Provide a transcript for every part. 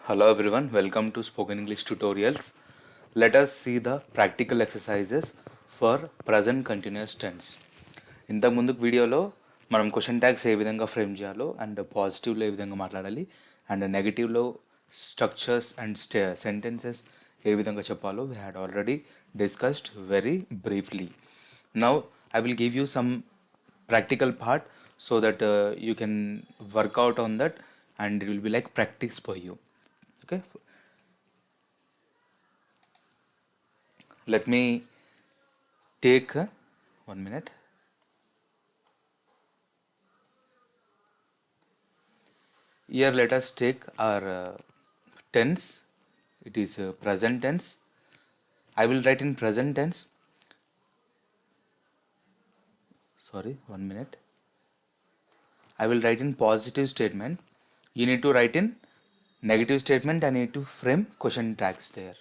Hello everyone, welcome to Spoken English Tutorials. Let us see the practical exercises for present continuous tense. ఇంతకు ముందుకు వీడియోలో మనం question tags ఏ విధంగా frame చేయాలో and పాజిటివ్లో ఏ విధంగా మాట్లాడాలి అండ్ నెగిటివ్లో స్ట్రక్చర్స్ అండ్ సెంటెన్సెస్ ఏ విధంగా చెప్పాలో we had already discussed very briefly. Now I will give you some practical part so that you can work out on that and it will be like practice for you. Okay, let me take 1 minute. Here let us take our tense. It is present tense. I will write in present tense. Sorry, 1 minute. I will write in positive statement. You need to write in negative statement. I need to frame question tags there.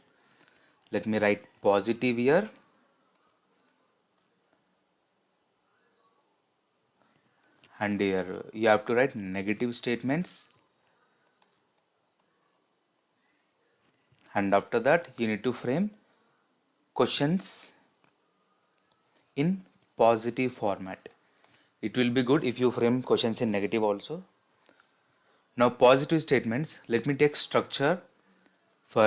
Let me write positive here. And here you have to write negative statements. And after that you need to frame questions in positive format. It will be good if you frame questions in negative also. Now positive statements, let me take structure for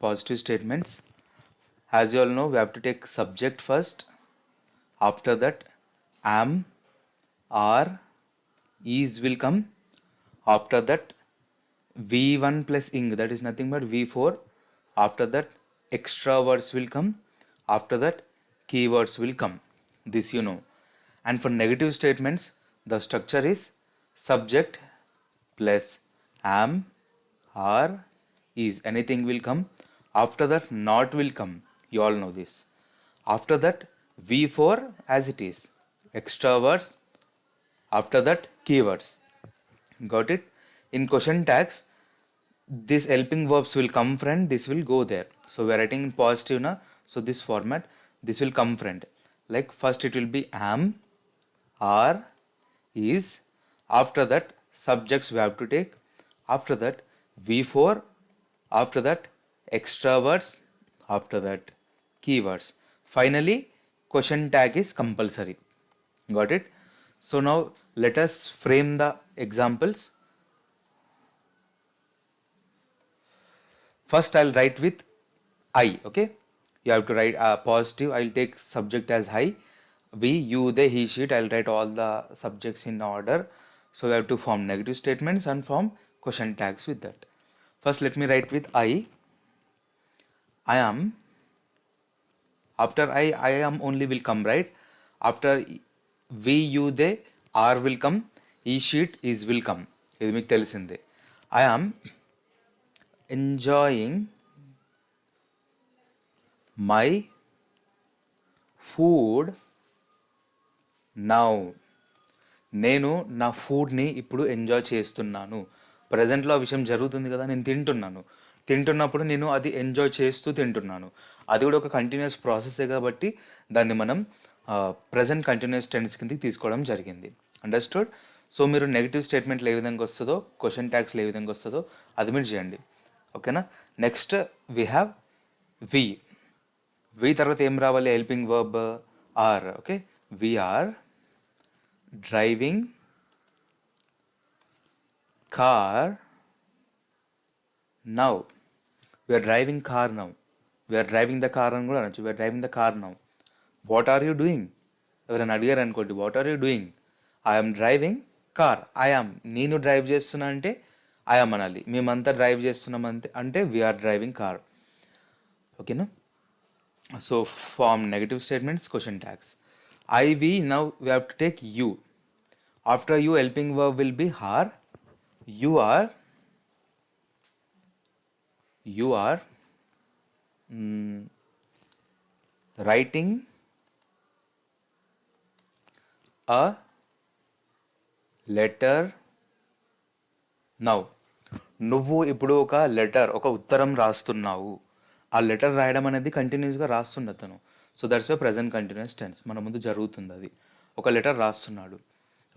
positive statements. As you all know, we have to take subject first. After that am, are, is will come. After that v1 plus ing, that is nothing but v4. After that extra words will come. After that keywords will come. This you know. And for negative statements, the structure is subject plus am, are, is, anything will come. After that not will come, you all know this. After that v4 as it is, extra words. After that keywords. Got it? In question tags, this helping verbs will come friend, this will go there. So we are writing in positive na, so this format, this will come friend. Like first it will be am, are, is. After that subjects we have to take. After that v4. After that extra words. After that keywords. Finally question tag is compulsory. Got it? So now let us frame the examples. First I'll write with I. Okay, you have to write positive. I'll take subject as I, we, you, they, he, she. I'll write all the subjects in order. So we have to form negative statements and form question tags with that. First let me write with I am. After I am only will come, right? After we, you, they, are will come. He, she, is will come. ఇది మీకు తెలిసిందే. I am enjoying my food now. నేను నా ఫుడ్ని ఇప్పుడు enjoy చేస్తున్నాను. ప్రజెంట్లో ఆ విషయం జరుగుతుంది కదా, నేను తింటున్నప్పుడు నేను అది ఎంజాయ్ చేస్తూ తింటున్నాను. అది కూడా ఒక కంటిన్యూస్ ప్రాసెసే కాబట్టి దాన్ని మనం ప్రజెంట్ కంటిన్యూస్ టెన్స్ కిందకి తీసుకోవడం జరిగింది. అండర్స్టూడ్? సో మీరు నెగిటివ్ స్టేట్మెంట్లు ఏ విధంగా వస్తుందో, క్వశ్చన్ ట్యాగ్స్లో ఏ విధంగా వస్తుందో అది మీరు చేయండి. ఓకేనా? Next we have we. We తర్వాత ఏం రావాలి? Helping verb are. Okay, we are driving car now. we are driving car now. we are driving the car అని కూడా అనొచ్చు. we are driving the car now. what are you doing? ఎవరైనా అడిగారు అనుకోండి, what are you doing? I am driving car. I am, నేను drive చేస్తున్నా అంటే I am అనాలి. మేమంతా డ్రైవ్ చేస్తున్నాం అంటే we are driving car. ఓకేనా? So form negative statements, question tags. I, we, now we have to take you. After you helping verb will be are. you are writing a letter now. నువ్వు ఇప్పుడు ఒక letter, ఒక ఉత్తరం రాస్తున్నావు. ఆ letter రాయడం అనేది కంటిన్యూస్గా రాస్తుండ అతను. So that's a present continuous tense. మన ముందు జరుగుతుంది అది. ఒక లెటర్ రాస్తున్నాడు.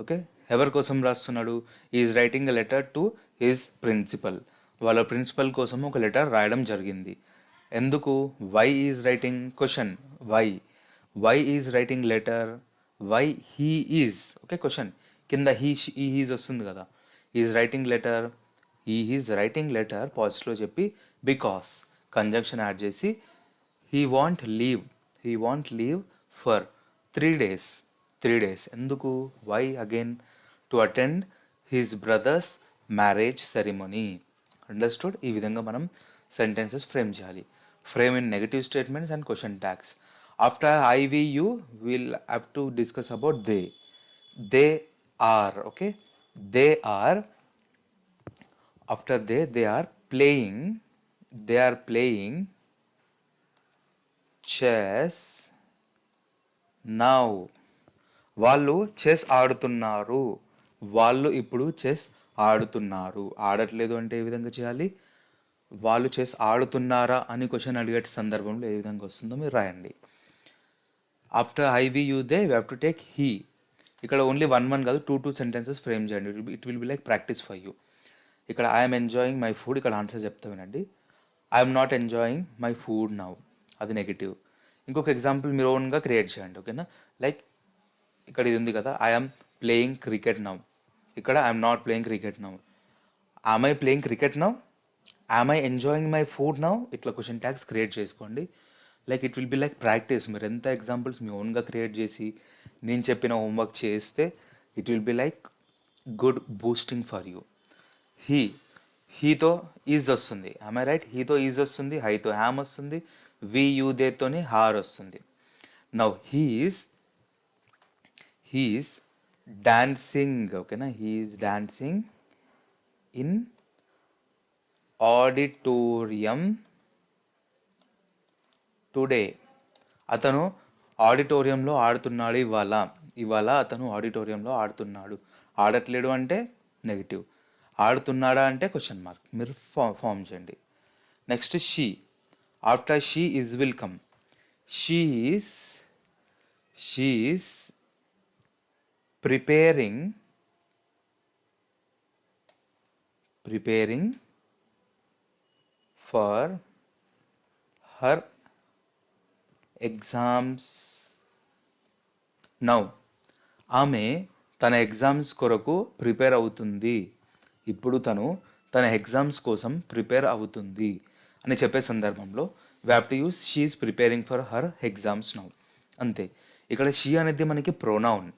ఓకే, ఎవరి కోసం రాస్తున్నాడు? Is writing a letter to his principal. వాళ్ళ ప్రిన్సిపల్ కోసం ఒక లెటర్ రాయడం జరిగింది. ఎందుకు? Why is writing question. Why is writing letter. Why he is. Okay, question కింద ఈజ్ వస్తుంది కదా. Is writing letter. Is writing letter పాజిటివ్లో చెప్పి బికాస్ కంజంక్షన్ యాడ్ చేసి he want leave for 3 days. 3 days ఎందుకు? Why again to attend his brother's marriage ceremony. Understood? ఈ విధంగా మనం సెంటెన్సెస్ ఫ్రేమ్ చేయాలి. Frame in negative statements and question tags. After ఐవియు will have to discuss about they are. Okay, they are. After they are playing chess now. వాళ్ళు chess ఆడుతున్నారు. వాళ్ళు ఇప్పుడు chess ఆడుతున్నారు. ఆడట్లేదు అంటే ఏ విధంగా చేయాలి? వాళ్ళు చెస్ ఆడుతున్నారా అని క్వశ్చన్ అడిగే సందర్భంలో ఏ విధంగా వస్తుందో మీరు రాయండి. After I we you they we have to take he. ఇక్కడ ఓన్లీ వన్ కాదు, టూ సెంటెన్సెస్ ఫ్రేమ్ చేయండి. It will be like practice for you. ఇక్కడ ఐఎమ్ ఎంజాయింగ్ మై ఫుడ్, ఇక్కడ ఆన్సర్ చెప్తా వినండి. I'm not enjoying my food now, అది negative. ఇంకొక example మీరు ఓన్గా క్రియేట్ చేయండి. ఓకేనా? లైక్ ఇక్కడ ఇది ఉంది కదా, ఐఎమ్ ప్లేయింగ్ క్రికెట్ నౌ. ఇక్కడ I'm not playing cricket now. Am I playing cricket now? Am I enjoying my food now? ఇట్లా క్వశ్చన్ ట్యాగ్స్ క్రియేట్ చేసుకోండి. Like it will be like practice. మీరు ఎంత ఎగ్జాంపుల్స్ మీ ఓన్గా క్రియేట్ చేసి నేను చెప్పిన homework చేస్తే it will be like good boosting for you. హీతో ఈజ్ వస్తుంది. Am I right? హీతో ఈజ్ వస్తుంది, హైతో హ్యామ్ వస్తుంది, యూ దేతోని హార్ వస్తుంది. Now he is dancing. ఓకేనా? He is dancing in auditorium today. అతను ఆడిటోరియంలో ఆడుతున్నాడు ఇవాళ అతను ఆడిటోరియంలో ఆడుతున్నాడు. ఆడట్లేడు అంటే నెగిటివ్. ఆడుతున్నాడా అంటే క్వశ్చన్ మార్క్. మీరు ఫామ్ చేయండి. Next she. After she is will come. She is preparing for her exams now. ఆమె తన ఎగ్జామ్స్ కొరకు ప్రిపేర్ అవుతుంది. ఇప్పుడు తను తన ఎగ్జామ్స్ కోసం ప్రిపేర్ అవుతుంది అని చెప్పే సందర్భంలో we have to use she is preparing for her exams now. అంతే. ఇక్కడ షీ అనేది మనకి pronoun.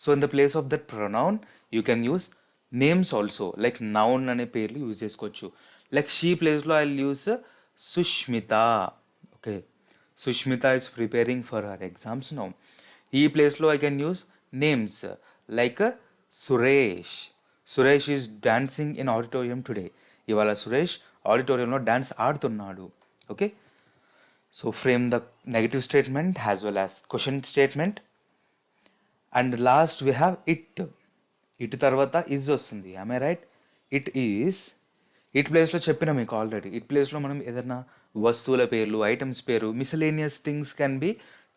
So in the place of that pronoun you can use names also. Like noun అనే పేర్లు యూజ్ చేసుకోవచ్చు. లైక్ షీ ప్లేస్లో I will use Sushmita. Okay, Sushmita is preparing for her exams now. ఈ ప్లేస్లో I can use names like Suresh is dancing in auditorium today. ఇవాళ సురేష్ ఆడిటోరియంలో dance ఆడుతున్నాడు. Okay, so frame the negative statement as well as question statement. And last we have it తర్వాత is వస్తుంది. I right? It ప్లేస్లో చెప్పిన మీకు already. It ప్లేస్లో మనం ఏదైనా వస్తువుల పేర్లు, ఐటమ్స్ పేరు, miscellaneous things can be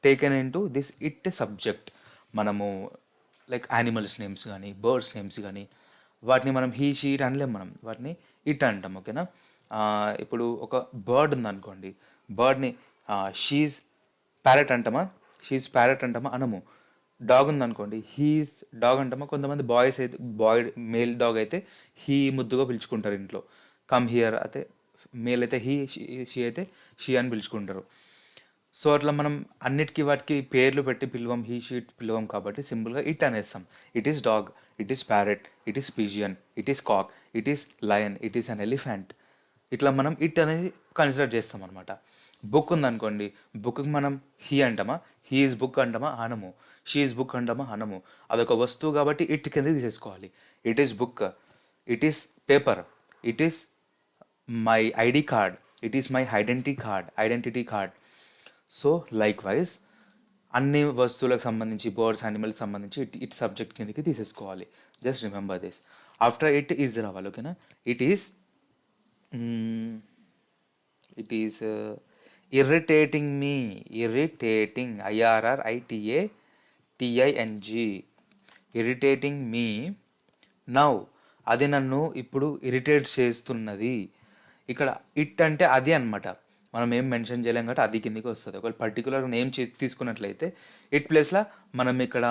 taken into this it subject. మనము లైక్ యానిమల్స్ నేమ్స్ కానీ, బర్డ్స్ నేమ్స్ కానీ, వాటిని మనం హీ షీ ఇట్ అనలేం, మనం వాటిని ఇట్ అంటాం. ఓకేనా? ఇప్పుడు ఒక బర్డ్ ఉందనుకోండి, బర్డ్ని షీజ్ ప్యారెట్ అంటామా? అనము. డాగ్ ఉందనుకోండి, హీస్ డాగ్ అంటామా? కొంతమంది బాయ్స్ అయితే మేల్ డాగ్ అయితే హీ ముద్దుగా పిలుచుకుంటారు ఇంట్లో. కమ్ హియర్ అయితే మేల్ అయితే షీ అయితే షీ అని పిలుచుకుంటారు. సో అట్లా మనం అన్నిటికీ వాటికి పేర్లు పెట్టి పిలవం, హీ షీట్ పిలవం. కాబట్టి సింపుల్గా ఇట్ అనేస్తాం. It is dog, it is parrot, it is pigeon, it is cock, it is lion, it is an elephant. ఇట్లా మనం ఇట్ అనేది కన్సిడర్ చేస్తాం అనమాట. బుక్ ఉందనుకోండి, బుక్కి మనం హీ అంటామా? హీ ఈజ్ బుక్ అంటామా? అనము. షీ ఈజ్ బుక్ అంటామా? అనము. అదొక వస్తువు కాబట్టి ఇట్ కింద తీసేసుకోవాలి. It is book, it is paper, it is my ID card, it is my identity card. So like wise అన్ని వస్తువులకు సంబంధించి, బర్డ్స్, యానిమల్కి సంబంధించి ఇట్ సబ్జెక్ట్ కిందకి తీసేసుకోవాలి. Just remember this. After it is రావాలి. ఓకేనా? It is irritating me. IRRITATING. Irritating me now. అది నన్ను ఇప్పుడు ఇరిటేట్ చేస్తున్నది. ఇక్కడ ఇట్ అంటే అది అన్నమాట. మనం ఏం మెన్షన్ చేయలేం కాబట్టి అది కిందికి వస్తుంది. ఒకవేళ పర్టికులర్ నేమ్ తీసుకున్నట్లయితే ఇట్ ప్లేస్లో మనం ఇక్కడ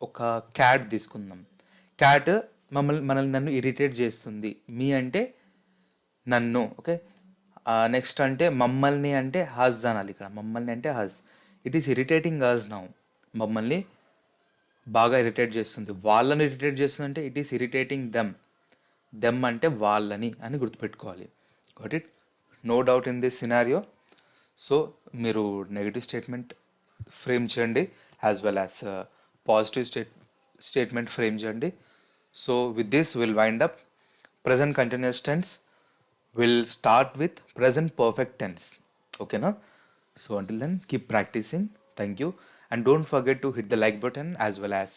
ఒక క్యాట్ తీసుకుందాం. క్యాట్ మనల్ని నన్ను ఇరిటేట్ చేస్తుంది. మీ అంటే నన్ను, ఓకే. నెక్స్ట్ అంటే మమ్మల్ని అంటే హజ్ అనాలి. ఇక్కడ మమ్మల్ని అంటే us. It is irritating us now. మమ్మల్ని బాగా ఇరిటేట్ చేస్తుంది. వాళ్ళని ఇరిటేట్ చేస్తుంది అంటే it is irritating them. Them అంటే వాళ్ళని అని గుర్తుపెట్టుకోవాలి. Got it? No doubt in this scenario. So మీరు నెగిటివ్ స్టేట్మెంట్ ఫ్రేమ్ చేయండి, as well as positive statement frame చేయండి. So with this will wind up. Present continuous tense will start with present perfect tense. Okay, na? So until then, keep practicing. Thank you. And don't forget to hit the like button, as well as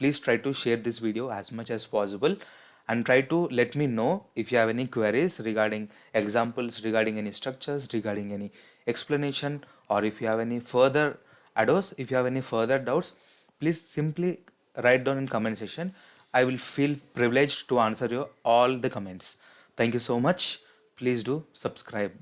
please try to share this video as much as possible, and try to let me know if you have any queries regarding examples, regarding any structures, regarding any explanation, or if you have any further add-ons, if you have any further doubts, please simply write down in comment section. I will feel privileged to answer you all the comments. Thank you so much. Please do subscribe.